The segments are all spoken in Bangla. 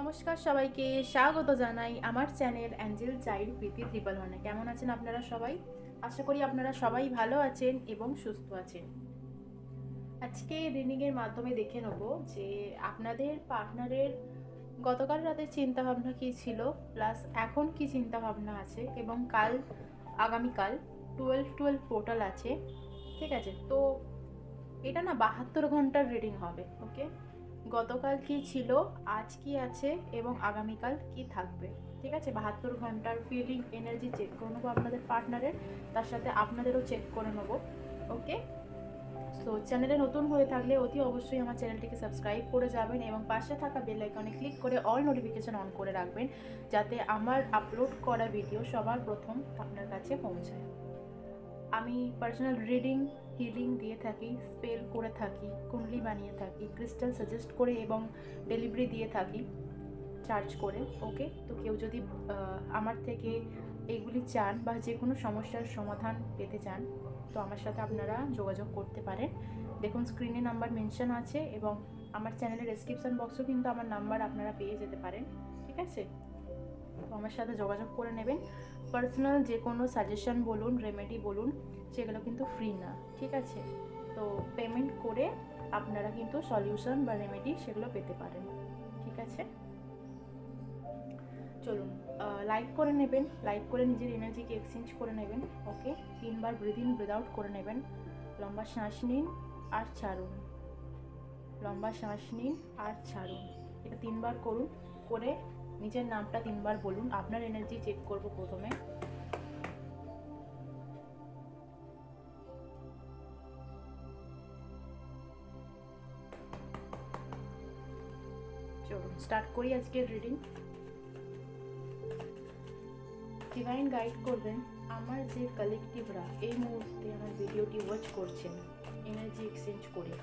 নমস্কার সবাইকে স্বাগত জানাই আমার চ্যানেল অ্যাঞ্জেল চাইল্ড প্রীতি ট্রিপল ওয়ানে। কেমন আছেন আপনারা সবাই? আশা করি আপনারা সবাই ভালো আছেন এবং সুস্থ আছেন। আজকে রিডিংয়ের মাধ্যমে দেখে নেব যে আপনাদের পার্টনারের গতকাল রাতের চিন্তাভাবনা কী ছিল, প্লাস এখন কি চিন্তাভাবনা আছে, এবং আগামীকাল 12-12 পোর্টাল আছে। ঠিক আছে, তো এটা না 72 ঘন্টার রিডিং হবে। ওকে, গতকাল কি ছিল, আজ কি আছে এবং আগামীকাল কি থাকবে। ঠিক আছে, 72 ঘন্টার ফিলিং এনার্জি চেক করে নেবো আপনাদের পার্টনারের, তার সাথে আপনাদেরও চেক করে নেবো। ওকে, সো চ্যানেলে নতুন হয়ে থাকলে অতি অবশ্যই আমার চ্যানেলটিকে সাবস্ক্রাইব করে যাবেন এবং পাশে থাকা বেল আইকনে ক্লিক করে অল নোটিফিকেশান অন করে রাখবেন, যাতে আমার আপলোড করা ভিডিও সবার প্রথম আপনার কাছে পৌঁছায়। আমি পার্সোনাল রিডিং, হিলিং দিয়ে থাকি, স্পেল করে থাকি, কুণ্ডলি বানিয়ে থাকি, ক্রিস্টাল সাজেস্ট করে এবং ডেলিভারি দিয়ে থাকি চার্জ করে। ওকে, তো কেউ যদি আমার থেকে এগুলি চান বা যে কোনো সমস্যার সমাধান পেতে চান, তো আমার সাথে আপনারা যোগাযোগ করতে পারেন। দেখুন স্ক্রিনে নাম্বার মেনশন আছে এবং আমার চ্যানেলের ডেসক্রিপশান বক্সেও কিন্তু আমার নাম্বার আপনারা পেয়ে যেতে পারেন। ঠিক আছে, তো আমার সাথে যোগাযোগ করে নেবেন। পার্সোনাল যে কোনো সাজেশন বলুন, রেমেডি বলুন, সেগুলো কিন্তু ফ্রি না। ঠিক আছে, তো পেমেন্ট করে আপনারা কিন্তু সলিউশন বা রেমেডি সেগুলো পেতে পারেন। ঠিক আছে, চলুন লাইক করে নেবেন, লাইক করে নিজের এনার্জিকে এক্সচেঞ্জ করে নেবেন। ওকে, 3 বার ব্রিথ ইন ব্রিথ আউট করে নেবেন। লম্বা শ্বাস নিন আর ছাড়ুন, লম্বা শ্বাস নিন আর ছাড়ুন। এটা 3 বার করুন, করে নিজের নামটা 3 বার বলুন। আপনার এনার্জি চেক করব প্রথমে। চলুন স্টার্ট করি আজকের রিডিং। ডিভাইন গাইড করবেন আমার যে কালেকটিভরা এই মুহূর্তে আমার ভিডিওটি ওয়াচ করছেন এনার্জি এক্সচেঞ্জ করে,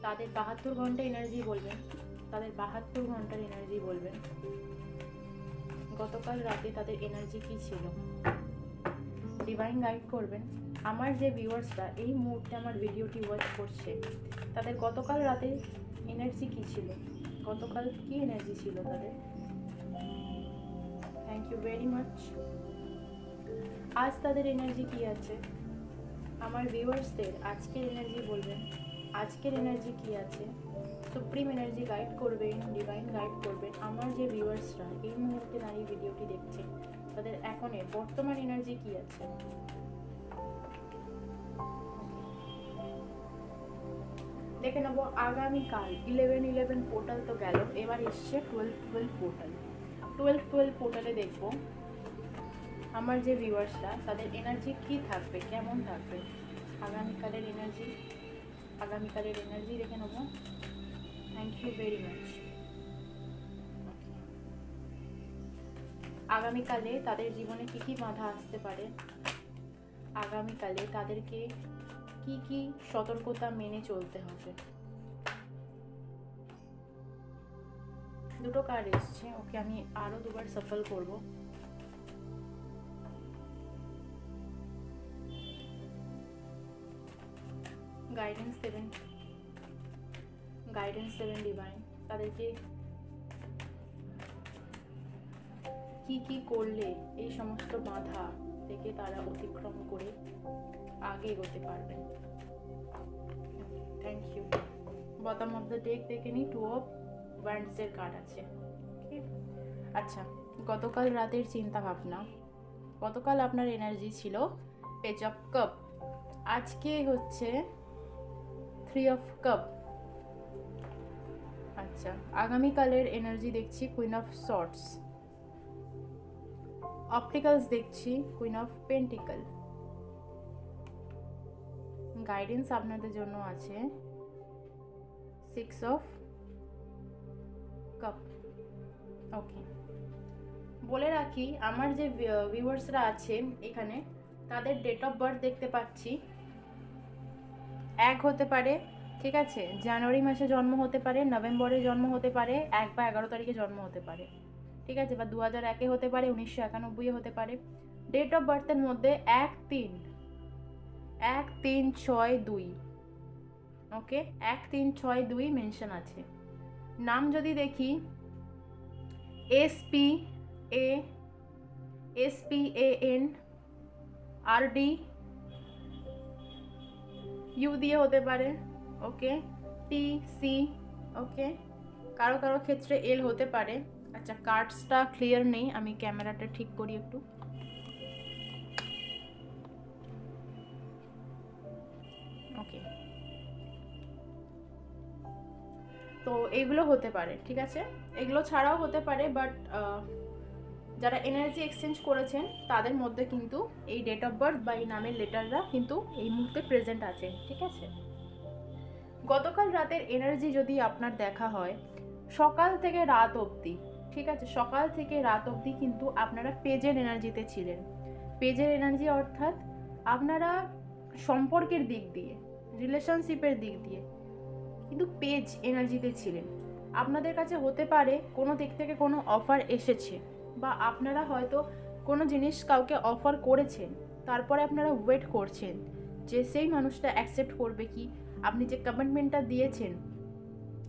তাদের 72 ঘন্টা এনার্জি বলবেন, তাদের 72 ঘন্টার এনার্জি বলবেন। গতকাল রাতে তাদের এনার্জি কী ছিল। ডিভাইন গাইড করবেন আমার যে ভিউয়ার্সরা এই মুহূর্তে আমার ভিডিওটি ওয়াচ করছে, তাদের গতকাল রাতে এনার্জি কী ছিল, গতকাল কী এনার্জি ছিল তাদের। Thank you very much. আজ তাদের এনার্জি কী আছে, আমার ভিউয়ার্সদের আজকের এনার্জি বলবেন, আজকের এনার্জি কী আছে। সুপ্রিম এনার্জি গাইড করবেন, ডিভাইন গাইড করবেন আমার যে ভিউয়ার্সরা এই মুহূর্তে দাঁড়িয়ে ভিডিওটি দেখছেন, তাদের এখনের বর্তমান এনার্জি কী আছে। দেখে নেবো আগামীকাল 11-11 পোর্টাল তো গেল, এবার এসছে 12-12 পোর্টাল। 12-12 পোর্টালে দেখবো আমার যে ভিউয়ার্সরা তাদের এনার্জি কী থাকবে, কেমন থাকবে। আগামীকালের এনার্জি, আগামীকালের এনার্জি দেখে নেবো। Thank you very much. আগামীকালে তাদের জীবনে কী কী বাধা আসতে পারে, আগামীকালে তাদেরকে কি কি সতর্কতা মেনে চলতে হবে। দুটো কার্ড এসছে। ওকে, আমি আরও দুবার সফল করব। গাইডেন্স দেবেন, গাইডেন্স দেবেন ডিভাইন, তাদেরকে কি কি করলে এই সমস্ত বাধা থেকে তারা অতিক্রম করে আগে এগোতে পারবেন। Thank you. Bottom of the deck দেখে নিই, 2 অফ ওয়ান্ডসের কার্ড আছে। আচ্ছা, গতকাল রাতের চিন্তা ভাবনা, গতকাল আপনার এনার্জি ছিল পেজ অফ কাপ, আজকে হচ্ছে 3 অফ কাপ। আচ্ছা, আগামীকালের এনার্জি দেখছি কুইন অফ সর্টস, অপটিক্যালস দেখছি কুইন অফ পেন্টিকল। গাইডেন্স আপনাদের জন্য আছে 6 অফ কাপ। ওকে, বলে রাখি আমার যে ভিউয়ার্সরা আছে এখানে, তাদের ডেট অফ বার্থ দেখতে পাচ্ছি 1 হতে পারে। ঠিক আছে, জানুয়ারি মাসে জন্ম হতে পারে, নভেম্বরে জন্ম হতে পারে, 1 বা 11 তারিখে জন্ম হতে পারে। ঠিক আছে, বা 2001-এ হতে পারে, 1991-এ হতে পারে। ডেট অফ বার্থের মধ্যে 1-3-1-3-6-2, ওকে, 1-3-6-2 মেনশন আছে। নাম যদি দেখি SPANRD, ইউ দিয়ে হতে পারে, ওকে, TC, ওকে, কারো কারো ক্ষেত্রে এল হতে পারে। আচ্ছা, কার্ডসটা ক্লিয়ার নেই, আমি ক্যামেরাটা ঠিক করি একটু। ওকে, তো এইগুলো হতে পারে, ঠিক আছে, এগুলো ছাড়াও হতে পারে, বাট যারা এনার্জি এক্সচেঞ্জ করেছেন তাদের মধ্যে কিন্তু এই ডেট অফ বার্থ বা এই নামের লেটাররা কিন্তু এই মুহূর্তে প্রেজেন্ট আছে, ঠিক আছে। গতকাল রাতের এনার্জি যদি আপনার দেখা হয় সকাল থেকে রাত অবধি, ঠিক আছে, সকাল থেকে রাত অবধি কিন্তু আপনারা পেজের এনার্জিতে ছিলেন। পেজের এনার্জি অর্থাৎ আপনারা সম্পর্কের দিক দিয়ে, রিলেশনশিপের দিক দিয়ে কিন্তু পেজ এনার্জিতে ছিলেন। আপনাদের কাছে হতে পারে কোনো দিক থেকে কোনো অফার এসেছে, বা আপনারা হয়তো কোনো জিনিস কাউকে অফার করেছেন, তারপরে আপনারা ওয়েট করছেন যে সেই মানুষটা অ্যাকসেপ্ট করবে কি, আপনি যে কমিটমেন্টটা দিয়েছেন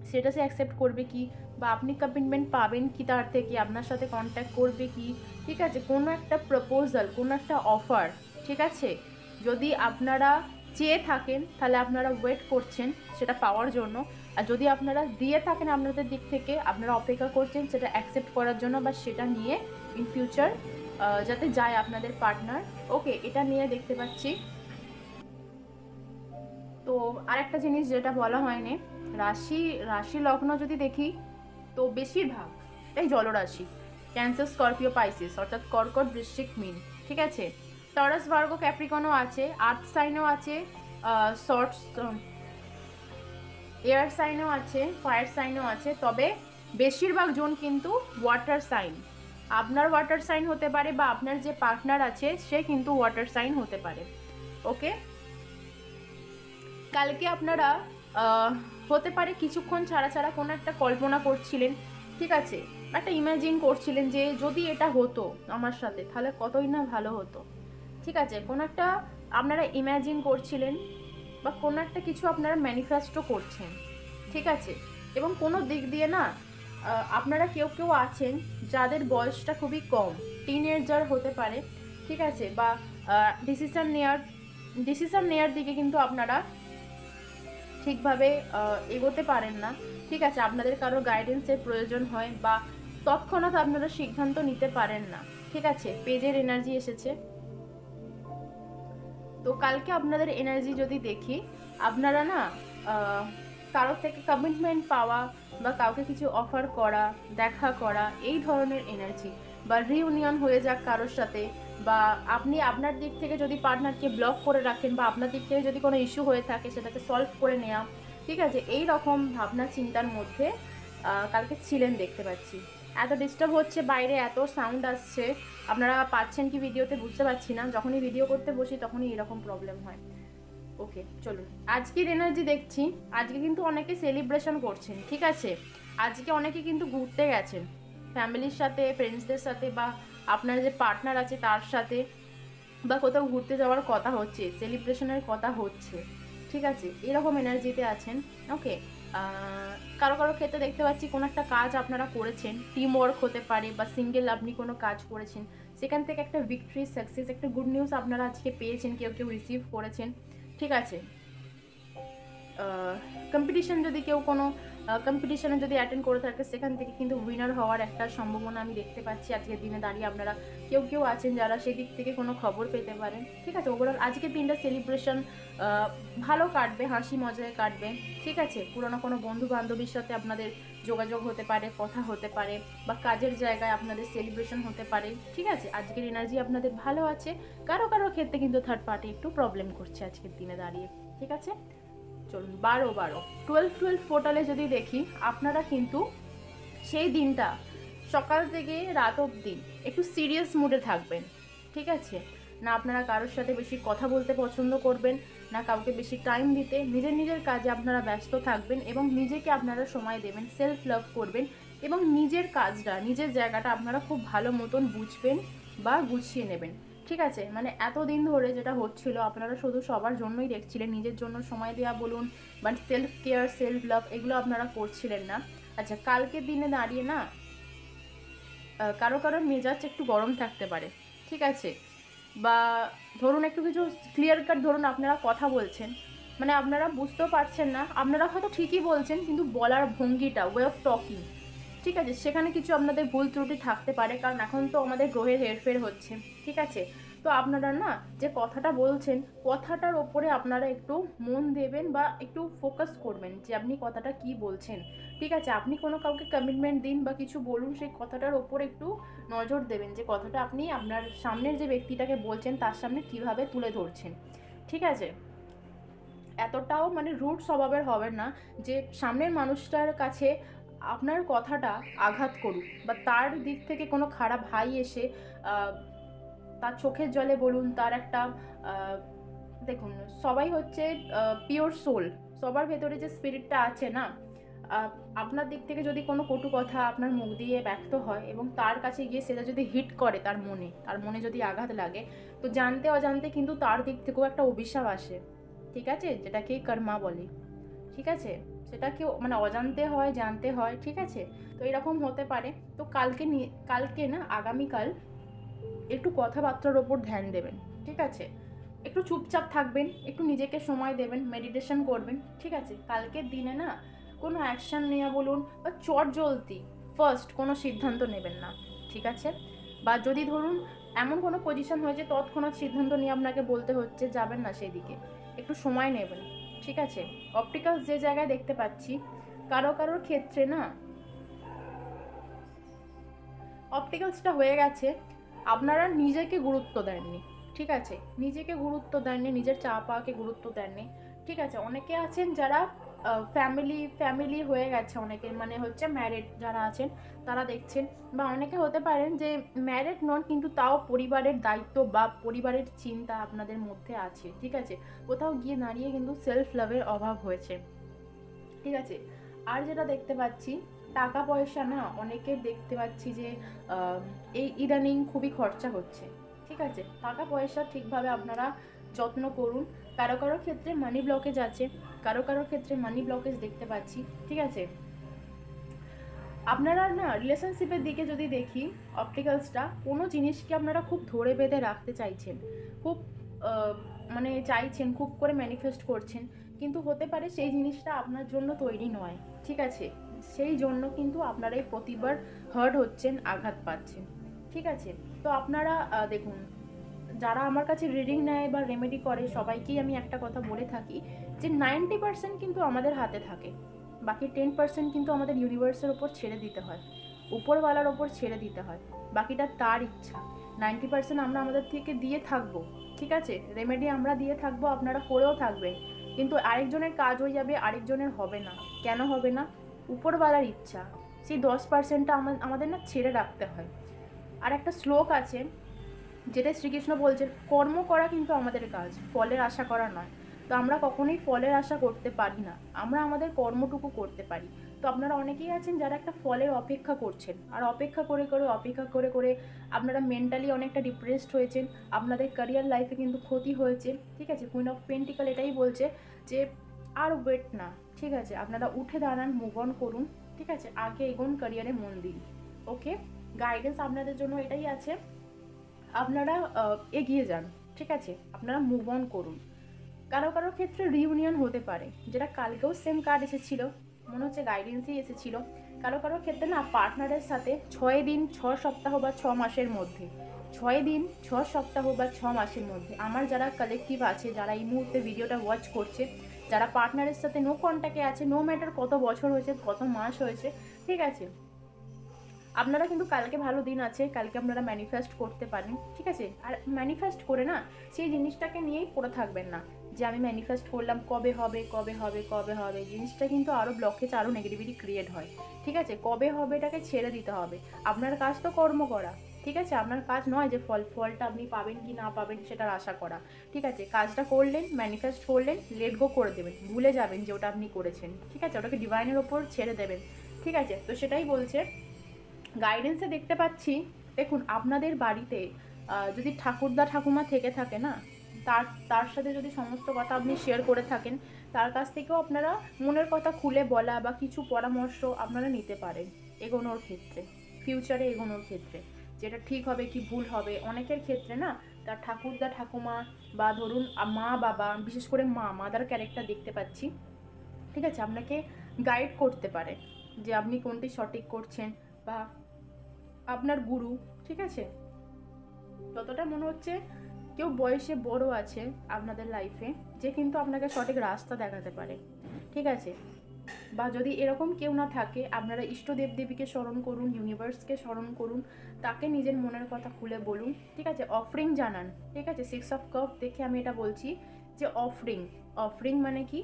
সেটা সে অ্যাকসেপ্ট করবে কি, বা আপনি কমিটমেন্ট পাবেন কি তার থেকে, আপনার সাথে কন্ট্যাক্ট করবে কি, ঠিক আছে, কোনো একটা প্রপোজাল, কোনো একটা অফার, ঠিক আছে, যদি আপনারা চেয়ে থাকেন তাহলে আপনারা ওয়েট করছেন সেটা পাওয়ার জন্য, আর যদি আপনারা দিয়ে থাকেন আপনাদের দিক থেকে আপনারা অপেক্ষা করছেন সেটা অ্যাকসেপ্ট করার জন্য, বা সেটা নিয়ে ইন ফিউচার যাতে যায় আপনাদের পার্টনার, ওকে, এটা নিয়ে দেখতে পাচ্ছি। তো আরেকটা জিনিস যেটা বলা হয়নি, রাশি লগ্ন যদি দেখি তো বেশিরভাগ এই জলরাশি, ক্যান্সার, স্করপিও, পাইসিস, অর্থাৎ কর্কট, বৃশ্চিক, মীন, ঠিক আছে, টরাস, ভার্গ, ক্যাপ্রিকনও আছে, আর্থ সাইনও আছে, শর্টস এয়ার সাইনও আছে, ফায়ার সাইনও আছে, তবে বেশিরভাগ জন কিন্তু ওয়াটার সাইন। আপনার ওয়াটার সাইন হতে পারে, বা আপনার যে পার্টনার আছে সে কিন্তু ওয়াটার সাইন হতে পারে, ওকে। কালকে আপনারা হতে পারে কিছুক্ষণ ছাড়া ছাড়া কোনো একটা কল্পনা করছিলেন, ঠিক আছে, একটা ইমাজিন করছিলেন যে যদি এটা হতো আমার সাথে তাহলে কতই না ভালো হতো, ঠিক আছে, কোনো একটা আপনারা ইমাজিন করছিলেন, বা কোনো একটা কিছু আপনারা ম্যানিফেস্টো করছেন, ঠিক আছে, এবং কোনো দিক দিয়ে না আপনারা কেউ কেউ আছেন যাদের বয়সটা খুবই কম, টিনেজার হতে পারে, ঠিক আছে, বা ডিসিশন নেয়ার দিকে কিন্তু আপনারা ঠিকভাবে এগোতে পারেন না, ঠিক আছে, আপনাদের কারো গাইডেন্সের প্রয়োজন হয়, বা তৎক্ষণাৎ আপনারা সিদ্ধান্ত নিতে পারেন না, ঠিক আছে, পেজের এনার্জি এসেছে। তো কালকে আপনাদের এনার্জি যদি দেখি, আপনারা না কারোর থেকে কমিটমেন্ট পাওয়া, বা কাউকে কিছু অফার করা, দেখা করা, এই ধরনের এনার্জি, বা রিউনিয়ন হয়ে যাক কারোর সাথে, বা আপনি আপনার দিক থেকে যদি পার্টনারকে ব্লক করে রাখেন, বা আপনার দিক থেকে যদি কোনো ইস্যু হয়ে থাকে সেটাকে সলভ করে নেওয়া, ঠিক আছে, এই রকম ভাবনা চিন্তার মধ্যে কালকে ছিলেন দেখতে পাচ্ছি। এত ডিস্টার্ব হচ্ছে বাইরে, এত সাউন্ড আসছে, আপনারা পাচ্ছেন কি ভিডিওতে বুঝতে পারছি না, যখনই ভিডিও করতে বসি তখনই এরকম প্রবলেম হয়। ওকে, চলুন আজকের এনার্জি দেখছি। আজকে কিন্তু অনেকে সেলিব্রেশন করছেন, ঠিক আছে, আজকে অনেকে কিন্তু ঘুরতে গেছেন ফ্যামিলির সাথে, ফ্রেন্ডসদের সাথে, বা আপনার যে পার্টনার আছে তার সাথে, বা কোথাও ঘুরতে যাওয়ার কথা হচ্ছে, সেলিব্রেশনের কথা হচ্ছে, ঠিক আছে, এরকম এনার্জিতে আছেন, ওকে। কারো কারো ক্ষেত্রে দেখতে পাচ্ছি কোনো একটা কাজ আপনারা করেছেন, টিম ওয়ার্ক হতে পারে, বা সিঙ্গেল আপনি কোনো কাজ করেছেন, সেখান থেকে একটা ভিক্টরি, সাকসেস, একটা গুড নিউজ আপনারা আজকে পেয়েছেন, কেউ কেউ রিসিভ করেছেন, ঠিক আছে। কম্পিটিশন যদি কেউ কোনো কম্পিটিশনে যদি অ্যাটেন্ড করে থাকে সেখান থেকে কিন্তু উইনার হওয়ার একটা সম্ভাবনা আমি দেখতে পাচ্ছি আজকের দিনে দাঁড়িয়ে। আপনারা কেউ কেউ আছেন যারা সেদিক থেকে কোনো খবর পেতে পারেন, ঠিক আছে। ওভারঅল আজকের দিনটা সেলিব্রেশন ভালো কাটবে, হাসি মজায় কাটবে, ঠিক আছে। পুরোনো কোনো বন্ধু বান্ধবীর সাথে আপনাদের যোগাযোগ হতে পারে, কথা হতে পারে, বা কাজের জায়গায় আপনাদের সেলিব্রেশন হতে পারে, ঠিক আছে। আজকের এনার্জি আপনাদের ভালো আছে। কারো কারো ক্ষেত্রে কিন্তু থার্ড পার্টি একটু প্রবলেম করছে আজকের দিনে দাঁড়িয়ে, ঠিক আছে। চলুন 12 পোর্টালে যদি দেখি, আপনারা কিন্তু সেই দিনটা সকাল থেকে রাত অবধি একটু সিরিয়াস মুডে থাকবেন, ঠিক আছে। না আপনারা কারোর সাথে বেশি কথা বলতে পছন্দ করবেন, না কাউকে বেশি টাইম দিতে, নিজের নিজের কাজে আপনারা ব্যস্ত থাকবেন, এবং নিজেকে আপনারা সময় দেবেন, সেলফ লাভ করবেন, এবং নিজের কাজটা, নিজের জায়গাটা আপনারা খুব ভালো মতন বুঝবেন বা গুছিয়ে নেবেন, ঠিক আছে। মানে এতদিন ধরে যেটা হচ্ছিল, আপনারা শুধু সবার জন্যই দেখছিলেন, নিজের জন্য সময় দেওয়া বলুন, but self care, self love এগুলো আপনারা করছিলেন না। আচ্ছা, কালকের দিনে দাঁড়িয়ে না কারো কারোর মেজাজ একটু গরম থাকতে পারে, ঠিক আছে, বা ধরুন একটু কিছু ক্লিয়ার কাট ধরুন আপনারা কথা বলছেন, মানে আপনারা বুঝতেও পারছেন না, আপনারা হয়তো ঠিকই বলছেন কিন্তু বলার ভঙ্গিটা, ওয়ে অফ টকিং, ঠিক আছে, সেখানে কিছু আপনাদের ভুল ত্রুটি থাকতে পারে, কারণ এখন তো আমাদের গ্রহের হেরফের হচ্ছে, ঠিক আছে। তো আপনারা না যে কথাটা বলছেন, কথাটার ওপরে আপনারা একটু মন দেবেন বা একটু ফোকাস করবেন যে আপনি কথাটা কি বলছেন, ঠিক আছে। আপনি কোনো কাউকে কমিটমেন্ট দিন বা কিছু বলুন, সেই কথাটার ওপর একটু নজর দেবেন যে কথাটা আপনি আপনার সামনের যে ব্যক্তিটাকে বলছেন তার সামনে কিভাবে তুলে ধরছেন, ঠিক আছে। এতটাও মানে রুড স্বভাবের হবেন না যে সামনের মানুষটার কাছে আপনার কথাটা আঘাত করুক বা তার দিক থেকে কোনো খারাপ হাই এসে তার চোখের জলে বলুন, তার একটা দেখুন সবাই হচ্ছে পিওর সোল, সবার ভেতরে যে স্পিরিটটা আছে না, আপনার দিক থেকে যদি কোনো কটু কথা আপনার মুখ দিয়ে ব্যক্ত হয় এবং তার কাছে গিয়ে সেটা যদি হিট করে তার মনে যদি আঘাত লাগে, তো জানতে অজান্তে কিন্তু তার দিক থেকেও একটা অভিশাপ আসে, ঠিক আছে, যেটাকে কর্মা বলে, ঠিক আছে। সেটা কেউ মানে অজান্তে হয়, জানতে হয়, ঠিক আছে। তো এরকম হতে পারে। তো কালকে না আগামীকাল একটু কথাবার্তার ওপর ধ্যান দেবেন, ঠিক আছে। একটু চুপচাপ থাকবেন, একটু নিজেকে সময় দেবেন, মেডিটেশন করবেন, ঠিক আছে। কালকের দিনে না কোনো অ্যাকশন নেওয়া বলুন বা চটজলদি ফার্স্ট কোনো সিদ্ধান্ত নেবেন না, ঠিক আছে। বা যদি ধরুন এমন কোনো পজিশন হয়েছে তৎক্ষণাৎ সিদ্ধান্ত নিয়ে আপনাকে বলতে হচ্ছে, যাবেন না সেই দিকে, একটু সময় নেবেন, ঠিক আছে। অপটিক্যালস যে জায়গায় দেখতে পাচ্ছি, কারোর ক্ষেত্রে না অপটিক্যালসটা হয়ে গেছে, আপনারা নিজেকে গুরুত্ব দেননি, ঠিক আছে, নিজেকে গুরুত্ব দেননি, নিজের চা পাওয়াকে গুরুত্ব দেননি, ঠিক আছে। অনেকে আছেন যারা ফ্যামিলি হয়ে গেছে, অনেকে মানে হচ্ছে ম্যারিড যারা আছেন তারা দেখছেন, বা অনেকে হতে পারেন যে ম্যারিড নন কিন্তু তাও পরিবারের দায়িত্ব বা পরিবারের চিন্তা আপনাদের মধ্যে আছে, ঠিক আছে। কোথাও গিয়ে দাঁড়িয়ে কিন্তু সেলফ লাভের অভাব হয়েছে, ঠিক আছে। আর যেটা দেখতে পাচ্ছি, টাকা পয়সা না অনেকের দেখতে পাচ্ছি যে এই ইদানিং খুবই খরচা হচ্ছে, ঠিক আছে। টাকা পয়সা ঠিকভাবে আপনারা যত্ন করুন। কারো ক্ষেত্রে মানি ব্লকেজ আছে, কারো ক্ষেত্রে মানি ব্লকেজ দেখতে পাচ্ছি, ঠিক আছে। আপনারা না রিলেশনশিপের দিকে যদি দেখি, অপটিক্যালসটা কোনো জিনিসকে আপনারা খুব ধরে বেঁধে রাখতে চাইছেন, খুব মানে চাইছেন, খুব করে ম্যানিফেস্ট করছেন, কিন্তু হতে পারে সেই জিনিসটা আপনার জন্য তৈরি নয়, ঠিক আছে। সেই জন্য কিন্তু আপনারাই প্রতিবার হার্ট হচ্ছেন, আঘাত পাচ্ছেন, ঠিক আছে। তো আপনারা দেখুন, যারা আমার কাছে রিডিং নেয় বা রেমেডি করে সবাইকেই আমি একটা কথা বলে থাকি যে 90% কিন্তু আমাদের হাতে থাকে, বাকি 10% কিন্তু আমাদের ইউনিভার্সের ওপর ছেড়ে দিতে হয়, উপরওয়ালার ওপর ছেড়ে দিতে হয়, বাকিটা তার ইচ্ছা। 90% আমরা আমাদের থেকে দিয়ে থাকবো, ঠিক আছে, রেমেডি আমরা দিয়ে থাকবো, আপনারা করেও থাকবেন, কিন্তু আরেকজনের কাজ হয়ে যাবে, আরেকজনের হবে না। কেন হবে না? উপরওয়ালার ইচ্ছা। সেই 10%টা আমাদের না ছেড়ে রাখতে হয়। আর একটা শ্লোক আছে যেটা শ্রীকৃষ্ণ বলছেন, কর্ম করা কিন্তু আমাদের কাজ, ফলের আশা করা নয়। তো আমরা কখনোই ফলের আশা করতে পারি না, আমরা আমাদের কর্মটুকু করতে পারি। তো আপনারা অনেকেই আছেন যারা একটা ফলের অপেক্ষা করছেন, আর অপেক্ষা করে করে আপনারা মেন্টালি অনেকটা ডিপ্রেসড হয়েছেন, আপনাদের ক্যারিয়ার লাইফে কিন্তু ক্ষতি হয়েছে, ঠিক আছে। কুইন অফ পেন্টিকল এটাই বলছে যে আর ওয়েট না, ঠিক আছে, আপনারা উঠে দাঁড়ান, মুভ অন করুন, ঠিক আছে, আগে এগোন, ক্যারিয়ারে মন দিন, ওকে। গাইডেন্স আপনাদের জন্য এটাই আছে, আপনারা এগিয়ে যান, ঠিক আছে, আপনারা মুভ অন করুন। কারো ক্ষেত্রে রিউনিয়ন হতে পারে, যেটা কালকেও সেম কার্ড এসেছিল, মনে হচ্ছে গাইডেন্সই এসেছিল। কারো ক্ষেত্রে না পার্টনারের সাথে 6 দিন 6 সপ্তাহ বা 6 মাসের মধ্যে, 6 দিন 6 সপ্তাহ বা 6 মাসের মধ্যে, আমার যারা কালেকটিভ আছে, যারা এই মুহূর্তে ভিডিওটা ওয়াচ করছে, যারা পার্টনারের সাথে নো কন্ট্যাক্টে আছে, নো ম্যাটার কত বছর হয়েছে, কত মাস হয়েছে, ঠিক আছে, আপনারা কিন্তু কালকে ভালো দিন আছে, কালকে আপনারা ম্যানিফেস্ট করতে পারেন, ঠিক আছে। আর ম্যানিফেস্ট করে না সেই জিনিসটাকে নিয়েই পড়ে থাকবেন না যে আমি ম্যানিফেস্ট করলাম কবে হবে কবে হবে কবে হবে, জিনিসটা কিন্তু আরও ব্লকেজ, আরও নেগেটিভিটি ক্রিয়েট হয়, ঠিক আছে। কবে হবে এটাকে ছেড়ে দিতে হবে, আপনার কাজ তো কর্ম করা, ঠিক আছে। আপনার কাজ নয় যে ফলটা আপনি পাবেন কি না পাবেন সেটার আশা করা, ঠিক আছে। কাজটা করলেন, ম্যানিফেস্ট করলেন, লেট গো করে দেবেন, ভুলে যাবেন যে ওটা আপনি করেছেন, ঠিক আছে, ওটাকে ডিভাইনের ওপর ছেড়ে দেবেন, ঠিক আছে। তো সেটাই বলছে গাইডেন্সে দেখতে পাচ্ছি। দেখুন আপনাদের বাড়িতে যদি ঠাকুরদা ঠাকুমা থেকে থাকে না, তার সাথে যদি সমস্ত কথা আপনি শেয়ার করে থাকেন, তার কাছ থেকেও আপনারা মনের কথা খুলে বলা বা কিছু পরামর্শ আপনারা নিতে পারেন এগোনোর ক্ষেত্রে, ফিউচারে এগোনোর ক্ষেত্রে, যেটা ঠিক হবে কি ভুল হবে। অনেকের ক্ষেত্রে না তার ঠাকুরদা ঠাকুমা বা ধরুন মা বাবা, বিশেষ করে মাদার ক্যারেক্টার দেখতে পাচ্ছি, ঠিক আছে, আপনাকে গাইড করতে পারে যে আপনি কোনটি সঠিক করছেন, বা আপনার গুরু, ঠিক আছে। যতটা মনে হচ্ছে কেউ বয়সে বড় আছে আপনাদের লাইফে, যে কিন্তু আপনাকে সঠিক রাস্তা দেখাতে পারে, ঠিক আছে। বা যদি এরকম কেউ না থাকে, আপনারা ইষ্ট দেবদেবীকে স্মরণ করুন, ইউনিভার্সকে স্মরণ করুন, তাকে নিজের মনের কথা খুলে বলুন, ঠিক আছে। অফরিং জানান, ঠিক আছে। 6 অফ কাপ দেখে আমি এটা বলছি যে অফরিং মানে কি,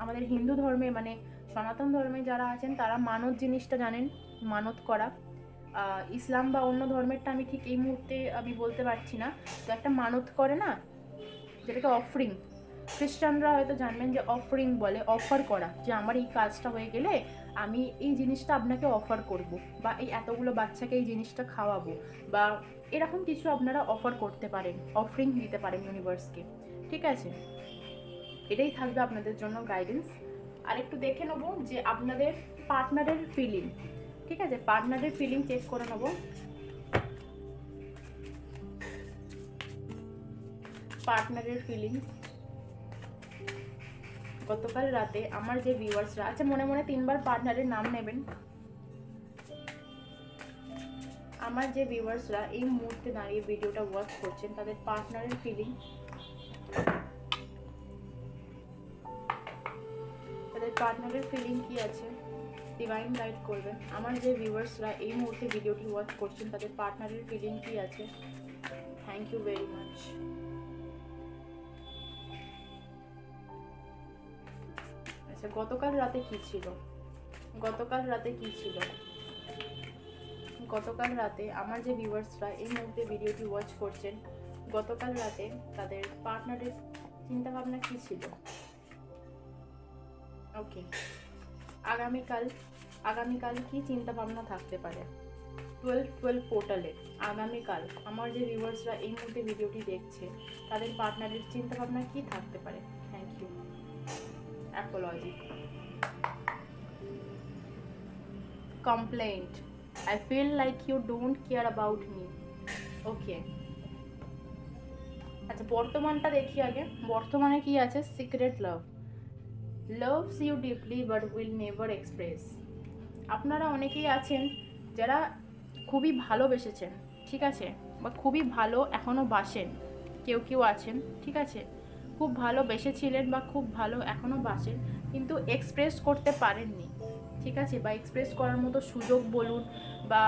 আমাদের হিন্দু ধর্মে মানে সনাতন ধর্মে যারা আছেন তারা মানত জিনিসটা জানেন, মানত করা। ইসলাম বা অন্য ধর্মেরটা আমি ঠিক এই মুহূর্তে আমি বলতে পারছি না। তো একটা মানত করে না, যেটাকে অফরিং, খ্রিস্টানরা হয়তো জানবেন যে অফরিং বলে, অফার করা, যে আমার এই কাজটা হয়ে গেলে আমি এই জিনিসটা আপনাকে অফার করব, বা এই এতগুলো বাচ্চাকে এই জিনিসটা খাওয়াবো, বা এরকম কিছু আপনারা অফার করতে পারেন, অফরিং দিতে পারেন ইউনিভার্সকে, ঠিক আছে। এটাই থাকবে আপনাদের জন্য গাইডেন্স। আর একটু দেখে নেবো যে আপনাদের পার্টনারের ফিলিং, ঠিক আছে, পার্টনারের ফিলিং চেক করে নেবো। পার্টনারের ফিলিং গতকাল রাতে আমার যে ভিউয়ার্সরা, আচ্ছা মনে মনে 3বার পার্টনারের নাম নেবেন। আমার যে ভিউয়ার্সরা এই মুহূর্তে দাঁড়িয়ে ভিডিওটা ওয়াচ করছেন, তাদের পার্টনারের ফিলিং, তাদের পার্টনারের ফিলিং কি আছে ডিভাইন গাইড করবেন। আমার যে ভিউয়ার্সরা এই মুহূর্তে ভিডিওটি ওয়াচ করছেন, তাদের পার্টনারের ফিলিং কি আছে। Thank you very much. আচ্ছা, গতকাল রাতে কি ছিল, গতকাল রাতে কি ছিল, গতকাল রাতে আমার যে ভিউয়ার্সরা এই মুহূর্তে ভিডিওটি ওয়াচ করছেন, গতকাল রাতে তাদের পার্টনারের চিন্তাভাবনা কি ছিল। ওকে, আগামীকাল কি চিন্তাভাবনা থাকতে পারে 12-12 পোর্টালে। আগামীকাল আমার যে ভিউয়ার্সরা এই মুহূর্তে ভিডিওটি দেখছে, তাদের পার্টনারের চিন্তাভাবনা কি থাকতে পারে। Thank you. Apology. Complaint, I feel like you don't care about me. Okay, আচ্ছা বর্তমানটা দেখি আগে। বর্তমানে কি আছে, secret love, loves you deeply but will never express। আপনারা অনেকেই আছেন যারা খুবই ভালোবেসেছেন, ঠিক আছে, বা খুবই ভালো এখনও বাসেন, কেউ কেউ আছেন, ঠিক আছে, খুব ভালোবেসেছিলেন বা খুব ভালো এখনও বাসেন, কিন্তু এক্সপ্রেস করতে পারেননি, ঠিক আছে, বা এক্সপ্রেস করার মতো সুযোগ বলুন, বা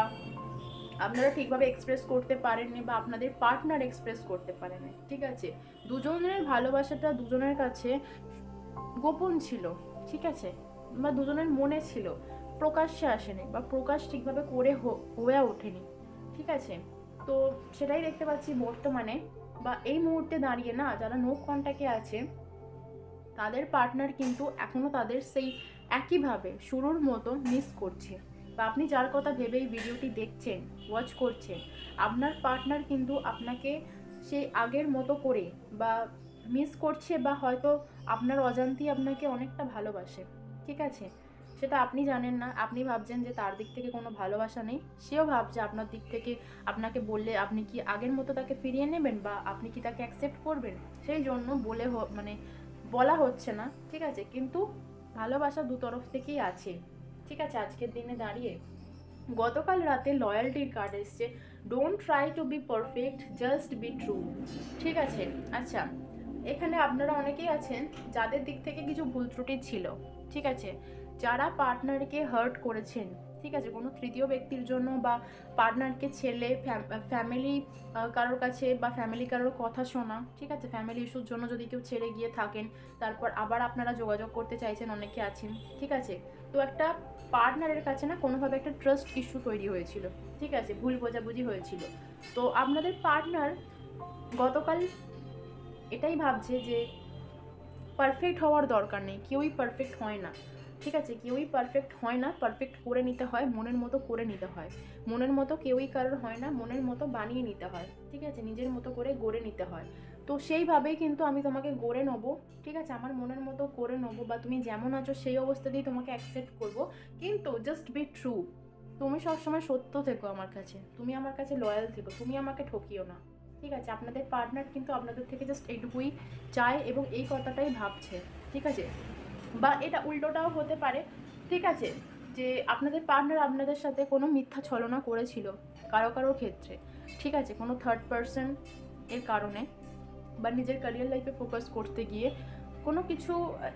আপনারা ঠিকভাবে এক্সপ্রেস করতে পারেননি, বা আপনাদের পার্টনার এক্সপ্রেস করতে পারেনি, ঠিক আছে। দুজনের ভালোবাসাটা দুজনের কাছে গোপন ছিল, ঠিক আছে, বা দুজনের মনে ছিল, প্রকাশ্যে আসেনি, বা প্রকাশ ঠিকভাবে করে হয়ে ওঠেনি, ঠিক আছে। তো সেটাই দেখতে পাচ্ছি বর্তমানে, বা এই মুহূর্তে দাঁড়িয়ে না, যারা নো কন্ট্যাক্টে আছে তাদের পার্টনার কিন্তু এখনও তাদের সেই একইভাবে শুরুর মতো মিস করছে, বা আপনি যার কথা ভেবে এই ভিডিওটি দেখছেন, ওয়াচ করছেন, আপনার পার্টনার কিন্তু আপনাকে সেই আগের মতো করে বা মিস করছে, বা হয়তো আপনার অজান্তেই আপনাকে অনেকটা ভালোবাসে, ঠিক আছে। সেটা আপনি জানেন না, আপনি ভাবছেন যে তার দিক থেকে কোনো ভালোবাসা নেই, সেও ভাবছে আপনার দিক থেকে, আপনাকে বললে আপনি কি আগের মতো তাকে ফিরিয়ে নেবেন, বা আপনি কি তাকে অ্যাকসেপ্ট করবেন, সেই জন্য মানে বলা হচ্ছে না, ঠিক আছে। কিন্তু ভালোবাসা দু তরফ থেকেই আছে, ঠিক আছে। আজকের দিনে দাঁড়িয়ে গতকাল রাতে লয়্যালটির কার্ড এসছে, don't try to be perfect, just be true, ঠিক আছে। আচ্ছা, এখানে আপনারা অনেকেই আছেন যাদের দিক থেকে কিছু ভুল ত্রুটি ছিল, ঠিক আছে, যারা পার্টনারকে হার্ট করেছেন, ঠিক আছে, কোনো তৃতীয় ব্যক্তির জন্য, বা পার্টনারকে ছেলে ফ্যামিলি কারোর কাছে, বা ফ্যামিলি কারোর কথা শোনা, ঠিক আছে, ফ্যামিলি ইস্যুর জন্য যদি কেউ ছেড়ে গিয়ে থাকেন, তারপর আবার আপনারা যোগাযোগ করতে চাইছেন, অনেকে আছেন, ঠিক আছে। তো একটা পার্টনারের কাছে না কোনোভাবে একটা ট্রাস্ট ইস্যু তৈরি হয়েছিল, ঠিক আছে, ভুল বোঝাবুঝি হয়েছিল। তো আপনাদের পার্টনার গতকাল এটাই ভাবছে যে পারফেক্ট হওয়ার দরকার নেই, কেউই পারফেক্ট হয় না, ঠিক আছে, কেউই পারফেক্ট হয় না, পারফেক্ট করে নিতে হয়, মনের মতো করে নিতে হয়, মনের মতো কেউই কারোর হয় না, মনের মতো বানিয়ে নিতে হয়, ঠিক আছে, নিজের মতো করে গড়ে নিতে হয়। তো সেইভাবেই কিন্তু আমি তোমাকে গড়ে নেবো, ঠিক আছে, আমার মনের মতো করে নেবো, বা তুমি যেমন আছো সেই অবস্থাতেই তোমাকে অ্যাকসেপ্ট করবো, কিন্তু জাস্ট বি ট্রু, তুমি সবসময় সত্য থেকো আমার কাছে, তুমি আমার কাছে লয়াল থেকো, তুমি আমাকে ঠকিও না, ঠিক আছে? আপনাদের পার্টনার কিন্তু আপনাদের থেকে জাস্ট এইটুকুই চায় এবং এই কথাটাই ভাবছে, ঠিক আছে? বা এটা উল্টোটাও হতে পারে, ঠিক আছে, যে আপনাদের পার্টনার আপনাদের সাথে কোনো মিথ্যা ছলনা করেছিল কারো কারোর ক্ষেত্রে, ঠিক আছে, কোনো থার্ড পার্সন এর কারণে, বা নিজের ক্যারিয়ার লাইফে ফোকাস করতে গিয়ে কোনো কিছু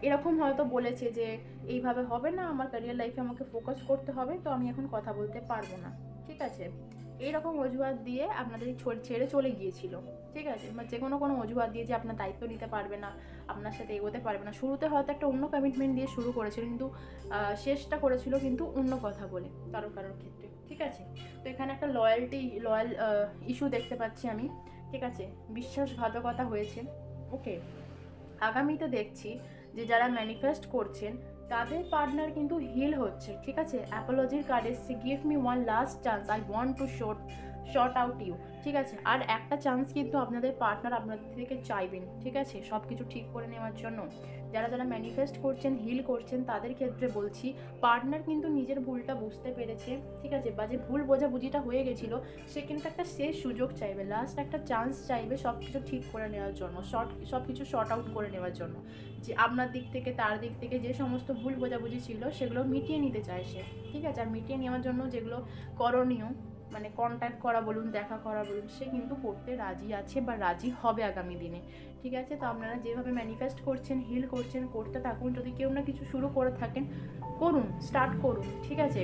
এরকম হয়তো বলেছে যে এইভাবে হবে না, আমার ক্যারিয়ার লাইফে আমাকে ফোকাস করতে হবে, তো আমি এখন কথা বলতে পারবো না, ঠিক আছে? এইরকম অজুহাত দিয়ে আপনাদের ছেড়ে চলে গিয়েছিল, ঠিক আছে? বা যে কোনো অজুহাত দিয়ে যে আপনার দায়িত্ব নিতে পারবে না, আপনার সাথে এগোতে পারবে না। শুরুতে হয়তো একটা অন্য কমিটমেন্ট দিয়ে শুরু করেছিল, কিন্তু শেষটা করেছিল কিন্তু অন্য কথা বলে কারোর ক্ষেত্রে, ঠিক আছে? তো এখানে একটা লয়াল ইস্যু দেখতে পাচ্ছি আমি, ঠিক আছে? বিশ্বাসঘাতকতা হয়েছে, ওকে? আগামীতে দেখছি যে যারা ম্যানিফেস্ট করছেন তাদের পার্টনার কিন্তু হিল হচ্ছে, ঠিক আছে? অ্যাপোলজির কার্ড এসছে, give me one last chance, I want to sort out you, ঠিক আছে? আর একটা চান্স কিন্তু আপনাদের পার্টনার আপনাদের থেকে চাইবেন, ঠিক আছে, সব কিছু ঠিক করে নেওয়ার জন্য। যারা যারা ম্যানিফেস্ট করছেন, হিল করছেন, তাদের ক্ষেত্রে বলছি পার্টনার কিন্তু নিজের ভুলটা বুঝতে পেরেছে, ঠিক আছে? বা যে ভুল বোঝাবুঝিটা হয়ে গেছিলো, সে কিন্তু একটা শেষ সুযোগ চাইবে, লাস্ট একটা চান্স চাইবে সব কিছু ঠিক করে নেওয়ার জন্য, সব কিছু শর্ট আউট করে নেওয়ার জন্য। যে আপনার দিক থেকে তার দিক থেকে যে সমস্ত ভুল বোঝাবুঝি ছিল সেগুলো মিটিয়ে নিতে চায় সে, ঠিক আছে? আর মিটিয়ে নেওয়ার জন্য যেগুলো করণীয়, মানে কন্ট্যাক্ট করা বলুন, দেখা করা বলুন, সে কিন্তু করতে রাজি আছে বা রাজি হবে আগামী দিনে, ঠিক আছে? তো আপনারা যেভাবে ম্যানিফেস্ট করছেন, হিল করছেন, করতে থাকুন। যদি কেউ না কিছু শুরু করে থাকেন, করুন, স্টার্ট করুন, ঠিক আছে?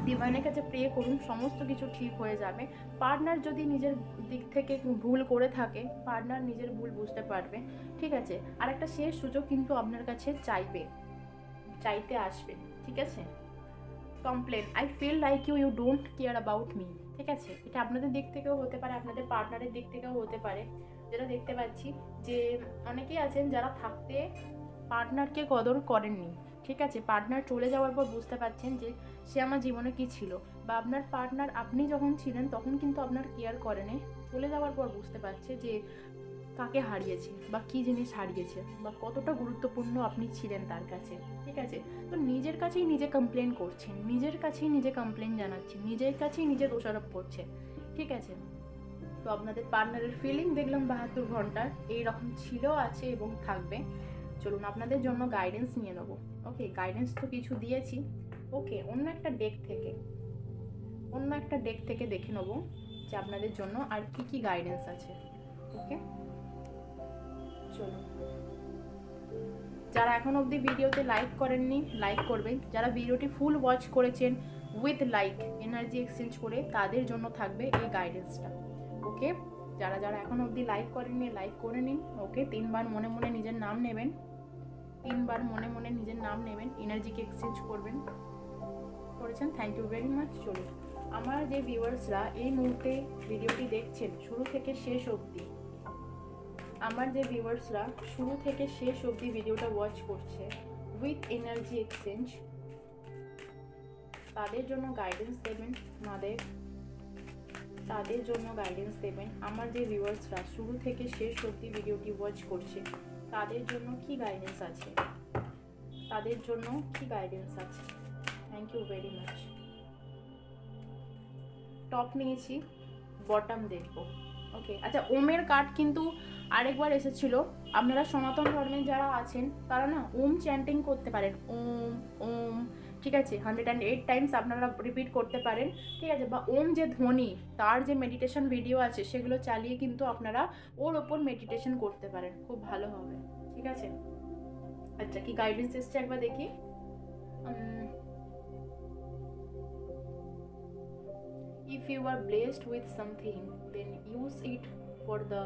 ডিভাইনের কাছে প্রে করুন, সমস্ত কিছু ঠিক হয়ে যাবে। পার্টনার যদি নিজের দিক থেকে ভুল করে থাকে, পার্টনার নিজের ভুল বুঝতে পারবে, ঠিক আছে? আর একটা শেষ সুযোগ কিন্তু আপনার কাছে চাইতে আসবে, ঠিক আছে? Complain, I feel like you don't care about me, ঠিক আছে? এটা আপনাদের দিক থেকেও হতে পারে, আপনাদের পার্টনারের দিক থেকেও হতে পারে। যেটা দেখতে পাচ্ছি যে অনেকেই আছেন যারা থাকতে পার্টনারকে কদর করেননি, ঠিক আছে? পার্টনার চলে যাওয়ার পর বুঝতে পারছেন যে সে আমার জীবনে কি ছিল, বা আপনার পার্টনার আপনি যখন ছিলেন তখন কিন্তু আপনার কেয়ার করেনি, চলে যাওয়ার পর বুঝতে পারছে যে কাকে হারিয়েছে বা কী জিনিস হারিয়েছে বা কতটা গুরুত্বপূর্ণ আপনি ছিলেন তার কাছে, ঠিক আছে? তো নিজের কাছেই নিজে কমপ্লেন করছেন, নিজের কাছেই নিজে কমপ্লেন জানাচ্ছেন, নিজের কাছেই নিজে দোষারোপ করছে, ঠিক আছে? তো আপনাদের পার্টনারের ফিলিং দেখলাম 72 ঘন্টার এইরকম ছিল, আছে এবং থাকবে। চলুন আপনাদের জন্য গাইডেন্স নিয়ে নেবো, ওকে? গাইডেন্স তো কিছু দিয়েছি, ওকে? অন্য একটা ডেক থেকে দেখে নেবো যে আপনাদের জন্য আর কি গাইডেন্স আছে, ওকে? চলুন, যারা এখন অবধি ভিডিওতে লাইক করেননি লাইক করবেন, যারা ভিডিওটি ফুল ওয়াচ করেছেন উইথ লাইক এনার্জি এক্সচেঞ্জ করে, তাদের জন্য থাকবে এই গাইডেন্সটা, ওকে? যারা যারা এখন অবধি লাইক করেননি লাইক করে নিন, ওকে? 3 বার মনে মনে নিজের নাম নেবেন, 3 বার মনে মনে নিজের নাম নেবেন, এনার্জিকে এক্সচেঞ্জ করবেন। করেছেন, থ্যাংক ইউ ভেরি মাচ। চলুন, আমার যে ভিউয়ার্সরা এই মুহূর্তে ভিডিওটি দেখছেন শুরু থেকে শেষ অবধি, ভিডিওটা ওয়াচ করছে উইথ এনার্জি এক্সচেঞ্জ, তাদের জন্য গাইডেন্স দেবেন মাদের, তাদের জন্য গাইডেন্স দেবেন। আমার যে ভিউয়ার্সরা শুরু থেকে শেষ অবধি ভিডিওটি ওয়াচ করছে, তাদের জন্য কি গাইডেন্স আছে, তাদের জন্য কি গাইডেন্স আছে? Thank you very much. Top নিয়েছি, বটম দেখব, ওকে? আচ্ছা, ওমের কার্ড কিন্তু আরেকবার এসেছিল। আপনারা সনাতন ধর্মের যারা আছেন তারা না ওম চ্যান্টিং করতে পারেন, ওম ওম, ঠিক আছে? 108 টাইমস আপনারা রিপিট করতে পারেন, ঠিক আছে? বা ওম যে ধ্বনি, তার যে মেডিটেশন ভিডিও আছে সেগুলো চালিয়ে কিন্তু আপনারা ওর ওপর মেডিটেশন করতে পারেন, খুব ভালো হবে, ঠিক আছে? আচ্ছা, কি গাইডেন্স এসছে একবার দেখি। If you are blessed with something, then use it for the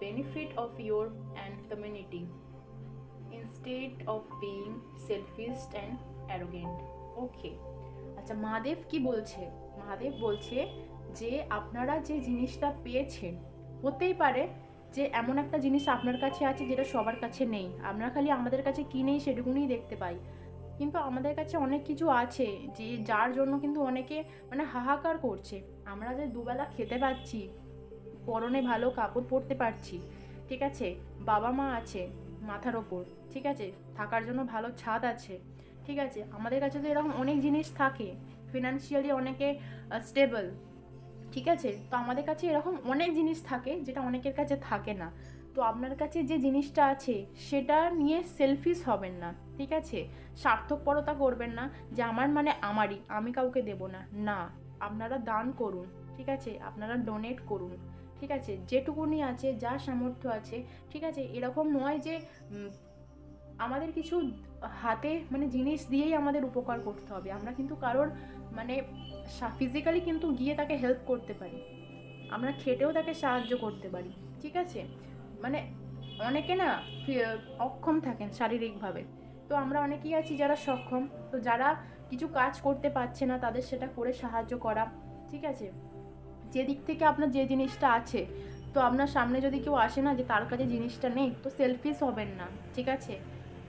benefit of your and community instead of being selfish and arrogant. Okay. আচ্ছা, মহাদেব কি বলছে? মহাদেব বলছে যে আপনারা যে জিনিসটা পেয়েছেন, হতেই পারে যে এমন একটা জিনিস আপনার কাছে আছে যেটা সবার কাছে নেই, আমরা খালি আমাদের কাছে কি নেই সেটুকুনই দেখতে পাই, কিন্তু আমাদের কাছে অনেক কিছু আছে যে যার জন্য কিন্তু অনেকে মানে হাহাকার করছে। আমরা যে দুবেলা খেতে পাচ্ছি, পরনে ভালো কাপড় পরতে পারছি, ঠিক আছে? বাবা মা আছে মাথার ওপর, ঠিক আছে? থাকার জন্য ভালো ছাদ আছে, ঠিক আছে? আমাদের কাছে তো এরকম অনেক জিনিস থাকে, ফিনান্সিয়ালি অনেকে স্টেবল, ঠিক আছে। তো আমাদের কাছে এরকম অনেক জিনিস থাকে যেটা অনেকের কাছে থাকে না। তো আপনার কাছে যে জিনিসটা আছে সেটা নিয়ে সেলফিশ হবেন না, ঠিক আছে। স্বার্থপরতা করবেন না যে আমার মানে আমারই, আমি কাউকে দেব না, না। আপনারা দান করুন, ঠিক আছে, আপনারা ডোনেট করুন, ঠিক আছে, যেটুকুনি আছে, যা সামর্থ্য আছে, ঠিক আছে। এরকম নয় যে আমাদের কিছু হাতে মানে জিনিস দিয়েই আমাদের উপকার করতে হবে। আমরা কিন্তু কারোর মানে ফিজিক্যালি কিন্তু গিয়ে তাকে হেল্প করতে পারি, আমরা খেটেও তাকে সাহায্য করতে পারি, ঠিক আছে। মানে অনেকে না অক্ষম থাকেন শারীরিকভাবে, তো আমরা অনেকেই আছি যারা সক্ষম, তো যারা কিছু কাজ করতে পারছে না তাদের সেটা করে সাহায্য করা, ঠিক আছে। যে দিক থেকে আপনার যে জিনিসটা আছে, তো আপনার সামনে যদি কেউ আসে না যে তার কাছে জিনিসটা নেই, তো সেলফিশ হবেন না, ঠিক আছে।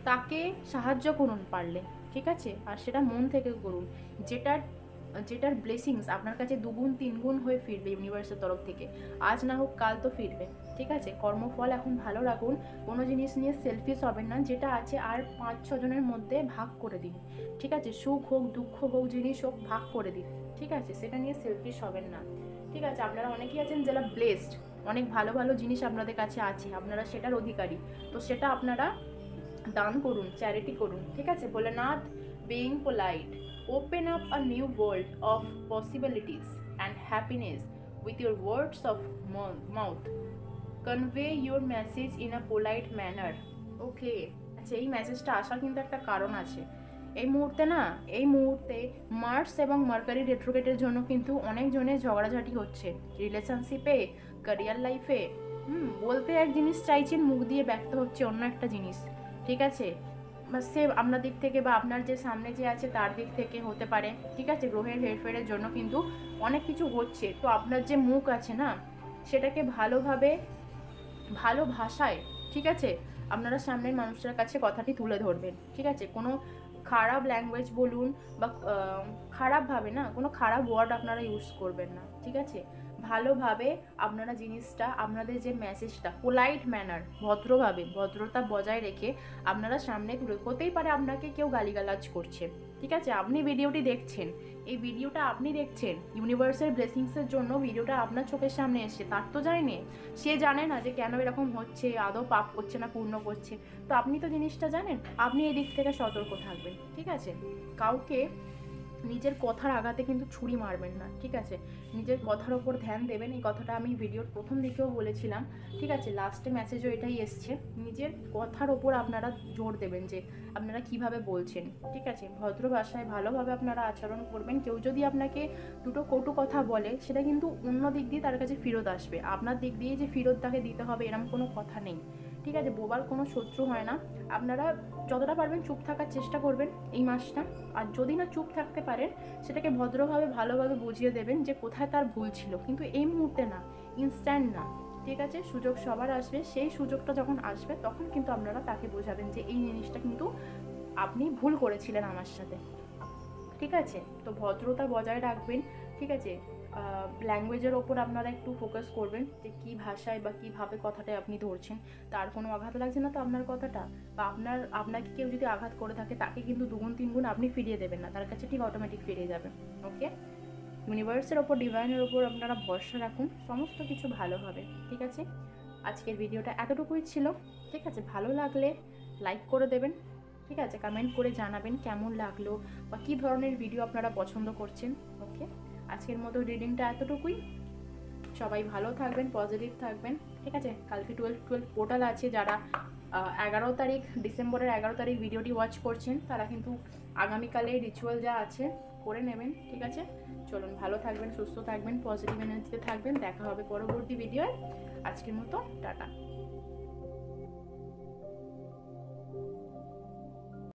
তাকে সাহায্য করুন পারলে, ঠিক আছে, আর সেটা মন থেকে করুন। যেটার ব্লেসিংস আপনার কাছে 2 গুণ 3 গুণ হয়ে ফিরবে ইউনিভার্সের তরফ থেকে। আজ না হোক কাল তো ফিরবে, ঠিক আছে। কর্মফল এখন ভালো রাখুন, কোনো জিনিস নিয়ে সেলফিশ হবেন না, যেটা আছে আর 5-6 জনের মধ্যে ভাগ করে দিন, ঠিক আছে। সুখ হোক, দুঃখ হোক, জিনিস হোক, ভাগ করে দিন, ঠিক আছে। সেটা নিয়ে সেলফিশ হবেন না, ঠিক আছে। আপনারা অনেকেই আছেন যারা ব্লেসড, অনেক ভালো ভালো জিনিস আপনাদের কাছে আছে, আপনারা সেটার অধিকারী, তো সেটা আপনারা দান করুন, চ্যারিটি করুন, ঠিক আছে। Bholenath being polite, open up a new world of possibilities and happiness with your words of mouth. Convey your message in a polite manner. Okay, আচ্ছা, এই মেসেজটা আসার কিন্তু একটা কারণ আছে। এই মুহূর্তে মার্স এবং মার্কারি রেট্রোগেটের জন্য কিন্তু অনেক জনের ঝগড়াঝাটি হচ্ছে রিলেশনশিপে, ক্যারিয়ার লাইফে। বলতে এক জিনিস চাইছেন, মুখ দিয়ে ব্যক্ত হচ্ছে অন্য একটা জিনিস, ঠিক আছে। বা সে আপনার দিক থেকে বা আপনার যে সামনে যে আছে তার দিক থেকে হতে পারে, ঠিক আছে। গ্রহের হেরফেরের জন্য কিন্তু অনেক কিছু হচ্ছে, তো আপনার যে মুখ আছে না, সেটাকে ভালো ভাষায়, ঠিক আছে, আপনারা সামনের মানুষটার কাছে কথাটি তুলে ধরবেন, ঠিক আছে। কোনো খারাপ ল্যাঙ্গুয়েজ বলুন বা খারাপভাবে না, কোনো খারাপ ওয়ার্ড আপনারা ইউজ করবেন না, ঠিক আছে। ভালোভাবে আপনারা জিনিসটা, আপনাদের যে মেসেজটা পোলাইট ম্যানার, ভদ্রভাবে, ভদ্রতা বজায় রেখে আপনারা সামনে তুলে। হতেই পারে আপনাকে কেউ গালিগালাজ করছে, ঠিক আছে। আপনি ভিডিওটি দেখছেন, এই ভিডিওটা আপনি দেখছেন, ইউনিভার্সাল ব্লেসিংসের জন্য ভিডিওটা আপনার চোখের সামনে এসছে, তার তো জানেনি, সে জানে না যে কেন এরকম হচ্ছে, আদৌ পাপ করছে না পূর্ণ করছে, তো আপনি তো জিনিসটা জানেন, আপনি এই দিক থেকে সতর্ক থাকবেন, ঠিক আছে। কাউকে নিজের কথার আঘাতে কিন্তু ছুরি মারবেন না, ঠিক আছে। নিজের কথার ওপর ধ্যান দেবেন, এই কথাটা আমি ভিডিওর প্রথম দিকেও বলেছিলাম, ঠিক আছে। লাস্টে মেসেজও এটাই এসছে, নিজের কথার ওপর আপনারা জোর দেবেন যে আপনারা কিভাবে বলছেন, ঠিক আছে। ভদ্র ভাষায় ভালোভাবে আপনারা আচরণ করবেন। কেউ যদি আপনাকে দুটো কটু কথা বলে, সেটা কিন্তু অন্য দিক দিয়ে তার কাছে ফেরত আসবে, আপনার দিক দিয়ে যে ফেরত তাকে দিতে হবে এরকম কোনো কথা নেই, ঠিক আছে। বোবার কোনো শত্রু হয় না। আপনারা যতটা পারবেন চুপ থাকার চেষ্টা করবেন এই মাসটা, আর যদি না চুপ থাকতে পারেন, সেটাকে ভদ্রভাবে ভালোভাবে বুঝিয়ে দেবেন যে কোথায় তার ভুল ছিল, কিন্তু এই মুহূর্তে না, ইনস্ট্যান্ট না, ঠিক আছে। সুযোগ সবার আসবে, সেই সুযোগটা যখন আসবে তখন কিন্তু আপনারা তাকে বোঝাবেন যে এই জিনিসটা কিন্তু আপনি ভুল করেছিলেন আমার সাথে, ঠিক আছে। তো ভদ্রতা বজায় রাখবেন, ঠিক আছে। ল্যাঙ্গুয়েজের ওপর আপনারা একটু ফোকাস করবেন যে কী ভাষায় বা কীভাবে কথাটা আপনি ধরছেন, তার কোনো আঘাত লাগছে না তো আপনার কথাটা, বা আপনাকে কেউ যদি আঘাত করে থাকে তাকে কিন্তু 2 গুণ 3 গুণ আপনি ফিরিয়ে দেবেন না, তার কাছে ঠিক অটোমেটিক ফিরে যাবে, ওকে। ইউনিভার্সের ওপর, ডিভাইনের ওপর আপনারা ভরসা রাখুন, সমস্ত কিছু ভালো হবে, ঠিক আছে। আজকের ভিডিওটা এতটুকুই ছিল, ঠিক আছে। ভালো লাগলে লাইক করে দেবেন, ঠিক আছে। কমেন্ট করে জানাবেন কেমন লাগলো বা কী ধরনের ভিডিও আপনারা পছন্দ করছেন, ওকে। আজকের মতো রিডিংটা এতটুকুই। সবাই ভালো থাকবেন, পজিটিভ থাকবেন, ঠিক আছে। কালকে 12 পোর্টাল আছে, যারা 11 তারিখ, ডিসেম্বরের 11 তারিখ ভিডিওটি ওয়াচ করছেন, তারা কিন্তু আগামীকালে রিচুয়াল যা আছে করে নেবেন, ঠিক আছে। চলুন, ভালো থাকবেন, সুস্থ থাকবেন, পজিটিভ এনার্জিতে থাকবেন। দেখা হবে পরবর্তী ভিডিওয়। আজকের মতো টাটা।